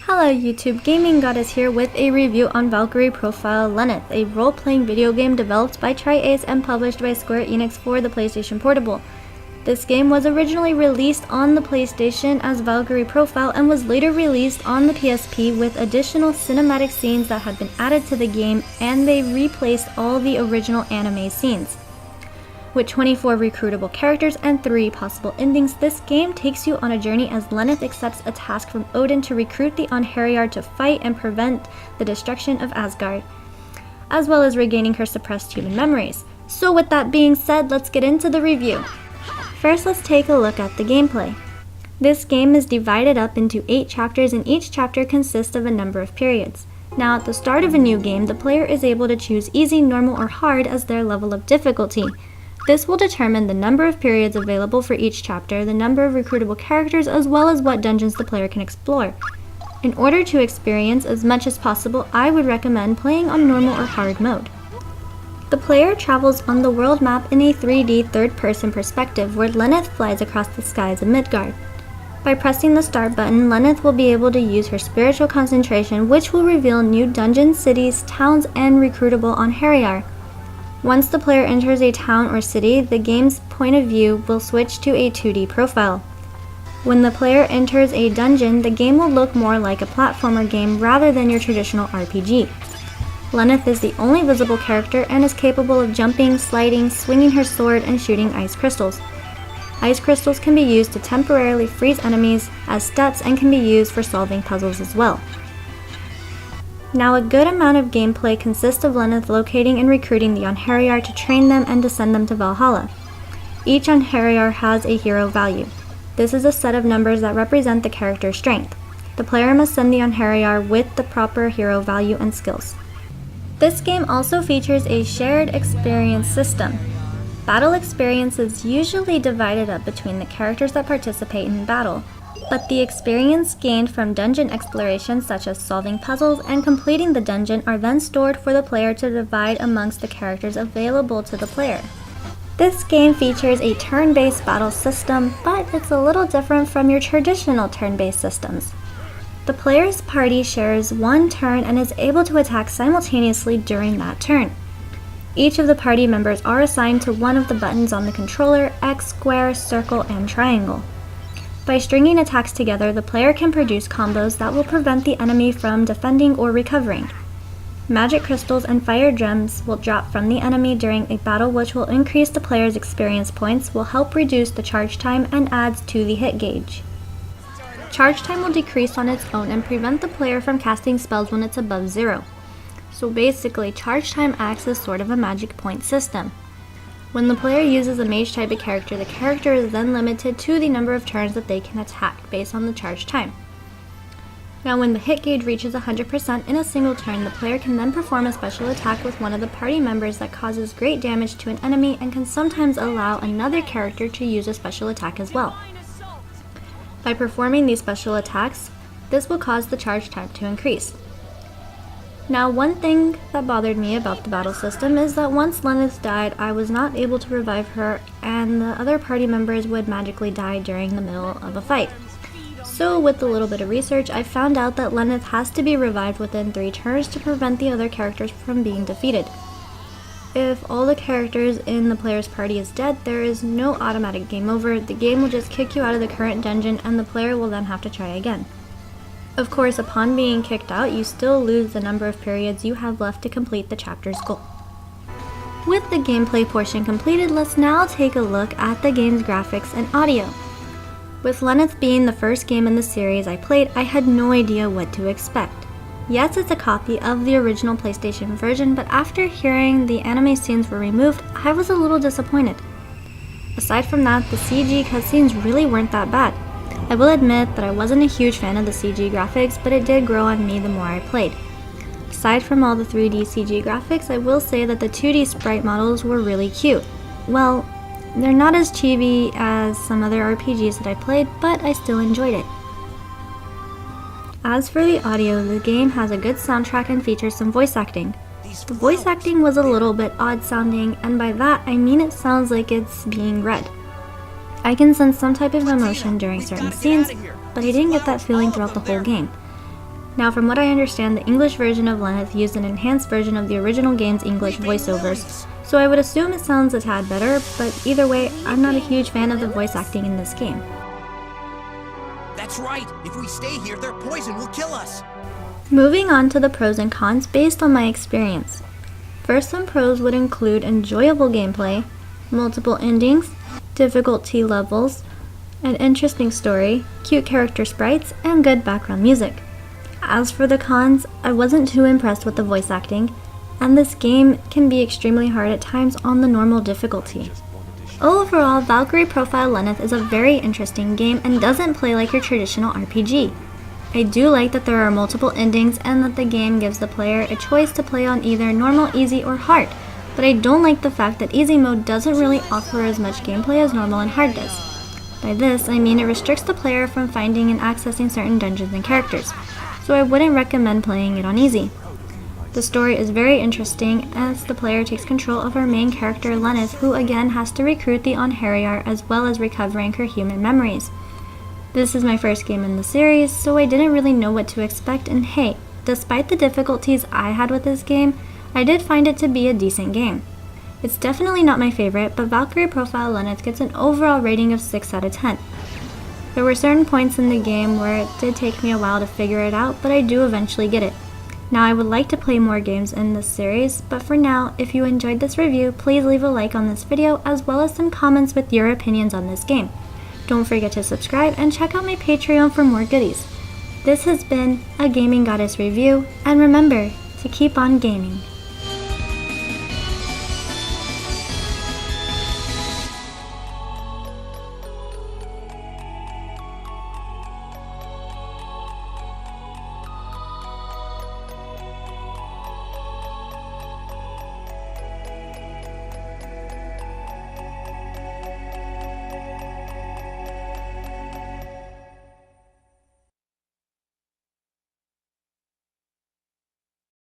Hello YouTube, Gaming Goddess here with a review on Valkyrie Profile Lenneth, a role-playing video game developed by Tri-Ace and published by Square Enix for the PlayStation Portable. This game was originally released on the PlayStation as Valkyrie Profile and was later released on the PSP with additional cinematic scenes that had been added to the game, and they replaced all the original anime scenes. With 24 recruitable characters and 3 possible endings, this game takes you on a journey as Lenneth accepts a task from Odin to recruit the Valkyrie to fight and prevent the destruction of Asgard, as well as regaining her suppressed human memories. So with that being said, let's get into the review. First, let's take a look at the gameplay. This game is divided up into 8 chapters, and each chapter consists of a number of periods. Now, at the start of a new game, the player is able to choose easy, normal, or hard as their level of difficulty. This will determine the number of periods available for each chapter, the number of recruitable characters, as well as what dungeons the player can explore. In order to experience as much as possible, I would recommend playing on normal or hard mode. The player travels on the world map in a 3D third-person perspective where Lenneth flies across the skies of Midgard. By pressing the start button, Lenneth will be able to use her spiritual concentration, which will reveal new dungeons, cities, towns, and recruitable Valkyrie. Once the player enters a town or city, the game's point of view will switch to a 2D profile. When the player enters a dungeon, the game will look more like a platformer game rather than your traditional RPG. Lenneth is the only visible character and is capable of jumping, sliding, swinging her sword, and shooting ice crystals. Ice crystals can be used to temporarily freeze enemies as stats and can be used for solving puzzles as well. Now, a good amount of gameplay consists of Lenneth locating and recruiting the Valkyrie to train them and to send them to Valhalla. Each Valkyrie has a hero value. This is a set of numbers that represent the character's strength. The player must send the Valkyrie with the proper hero value and skills. This game also features a shared experience system. Battle experience is usually divided up between the characters that participate in battle, but the experience gained from dungeon exploration, such as solving puzzles and completing the dungeon, are then stored for the player to divide amongst the characters available to the player. This game features a turn-based battle system, but it's a little different from your traditional turn-based systems. The player's party shares one turn and is able to attack simultaneously during that turn. Each of the party members are assigned to one of the buttons on the controller: X, square, circle, and triangle. By stringing attacks together, the player can produce combos that will prevent the enemy from defending or recovering. Magic crystals and fire gems will drop from the enemy during a battle, which will increase the player's experience points, will help reduce the charge time, and adds to the hit gauge. Charge time will decrease on its own and prevent the player from casting spells when it's above 0. So basically, charge time acts as sort of a magic point system. When the player uses a mage type of character, the character is then limited to the number of turns that they can attack based on the charge time. Now, when the hit gauge reaches 100% in a single turn, the player can then perform a special attack with one of the party members that causes great damage to an enemy and can sometimes allow another character to use a special attack as well. By performing these special attacks, this will cause the charge time to increase. Now, one thing that bothered me about the battle system is that once Lenneth died, I was not able to revive her, and the other party members would magically die during the middle of a fight. So with a little bit of research, I found out that Lenneth has to be revived within 3 turns to prevent the other characters from being defeated. If all the characters in the player's party is dead, there is no automatic game over. The game will just kick you out of the current dungeon, and the player will then have to try again. Of course, upon being kicked out, you still lose the number of periods you have left to complete the chapter's goal. With the gameplay portion completed, let's now take a look at the game's graphics and audio. With Lenneth being the first game in the series I played, I had no idea what to expect. Yes, it's a copy of the original PlayStation version, but after hearing the anime scenes were removed, I was a little disappointed. Aside from that, the CG cutscenes really weren't that bad. I will admit that I wasn't a huge fan of the CG graphics, but it did grow on me the more I played. Aside from all the 3D CG graphics, I will say that the 2D sprite models were really cute. Well, they're not as chibi as some other RPGs that I played, but I still enjoyed it. As for the audio, the game has a good soundtrack and features some voice acting. The voice acting was a little bit odd sounding, and by that I mean it sounds like it's being read. I can sense some type of emotion during certain scenes, but I didn't get that feeling throughout the whole game. Now, from what I understand, the English version of Lenneth used an enhanced version of the original game's English voiceovers, so I would assume it sounds a tad better, but either way, I'm not a huge fan of the voice acting in this game. That's right. If we stay here, their poison will kill us. Moving on to the pros and cons based on my experience. First, some pros would include enjoyable gameplay, multiple endings, difficulty levels, an interesting story, cute character sprites, and good background music. As for the cons, I wasn't too impressed with the voice acting, and this game can be extremely hard at times on the normal difficulty. Overall, Valkyrie Profile Lenneth is a very interesting game and doesn't play like your traditional RPG. I do like that there are multiple endings and that the game gives the player a choice to play on either normal, easy, or hard, but I don't like the fact that easy mode doesn't really offer as much gameplay as normal and hard does. By this, I mean it restricts the player from finding and accessing certain dungeons and characters, so I wouldn't recommend playing it on easy. The story is very interesting as the player takes control of our main character Lenneth, who again has to recruit the Onhariar as well as recovering her human memories. This is my first game in the series, so I didn't really know what to expect, and hey, despite the difficulties I had with this game, I did find it to be a decent game. It's definitely not my favorite, but Valkyrie Profile Lenneth gets an overall rating of 6 out of 10. There were certain points in the game where it did take me a while to figure it out, but I do eventually get it. Now, I would like to play more games in this series, but for now, if you enjoyed this review, please leave a like on this video as well as some comments with your opinions on this game. Don't forget to subscribe and check out my Patreon for more goodies. This has been a Gaming Goddess review, and remember to keep on gaming.